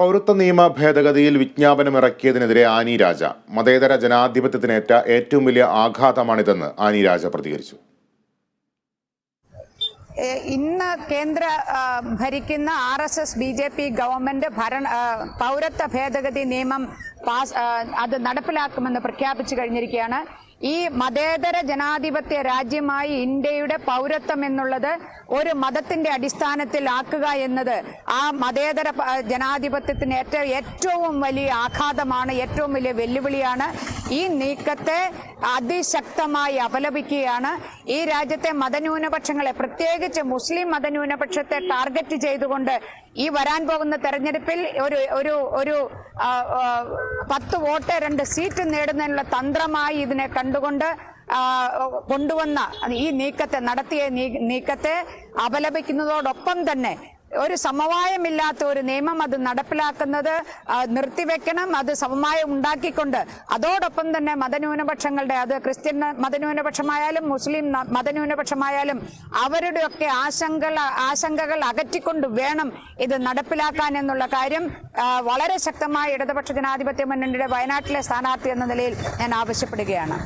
പൗരത്വ നിയമ ഭേദഗതിയിൽ വിജ്ഞാപനമിറക്കിയതിനെതിരെ ആനി രാജ മതേതര ജനാധിപത്യത്തിനേറ്റ ഏറ്റവും വലിയ ആഘാതമാണിതെന്ന് ആനി രാജ പ്രതികരിച്ചു. ഇന്ന് കേന്ദ്ര ഭരിക്കുന്ന RSS BJP ഗവൺമെന്റ് പൗരത്വ ഭേദഗതി നിയമം അത് നടപ്പിലാക്കുമെന്ന് പ്രഖ്യാപിച്ചു കഴിഞ്ഞിരിക്കുകയാണ്. ഈ മതേതര ജനാധിപത്യ രാജ്യമായി ഇന്ത്യയുടെ പൗരത്വം എന്നുള്ളത് ഒരു മതത്തിന്റെ അടിസ്ഥാനത്തിൽ ആക്കുക എന്നത് ആ മതേതര ജനാധിപത്യത്തിന് ഏറ്റവും വലിയ ആഘാതമാണ്, ഏറ്റവും വലിയ വെല്ലുവിളിയാണ്. ഈ നീക്കത്തെ അതിശക്തമായി അപലപിക്കുകയാണ്. ഈ രാജ്യത്തെ മതന്യൂനപക്ഷങ്ങളെ, പ്രത്യേകിച്ച് മുസ്ലിം മതന്യൂനപക്ഷത്തെ ടാർഗറ്റ് ചെയ്തുകൊണ്ട് ഈ വരാൻ പോകുന്ന തെരഞ്ഞെടുപ്പിൽ ഒരു 10 വോട്ട് 2 സീറ്റ് നേടുന്നതിനുള്ള തന്ത്രമായി ഇതിനെ കണ്ടുകൊണ്ട് കൊണ്ടുവന്ന ഈ നടത്തിയ നീക്കത്തെ അപലപിക്കുന്നതോടൊപ്പം തന്നെ ഒരു സമവായമില്ലാത്ത ഒരു നിയമം അത് നടപ്പിലാക്കുന്നത് നിർത്തിവെക്കണം. അത് സമവായം ഉണ്ടാക്കിക്കൊണ്ട് അതോടൊപ്പം തന്നെ മതന്യൂനപക്ഷങ്ങളുടെ, അത് ക്രിസ്ത്യൻ മതന്യൂനപക്ഷമായാലും മുസ്ലിം മതന്യൂനപക്ഷമായാലും അവരുടെയൊക്കെ ആശങ്കകൾ അകറ്റിക്കൊണ്ട് വേണം ഇത് നടപ്പിലാക്കാൻ എന്നുള്ള കാര്യം വളരെ ശക്തമായി ഇടതുപക്ഷ ജനാധിപത്യ മുന്നണിയുടെ വയനാട്ടിലെ സ്ഥാനാർത്ഥി എന്ന നിലയിൽ ഞാൻ ആവശ്യപ്പെടുകയാണ്.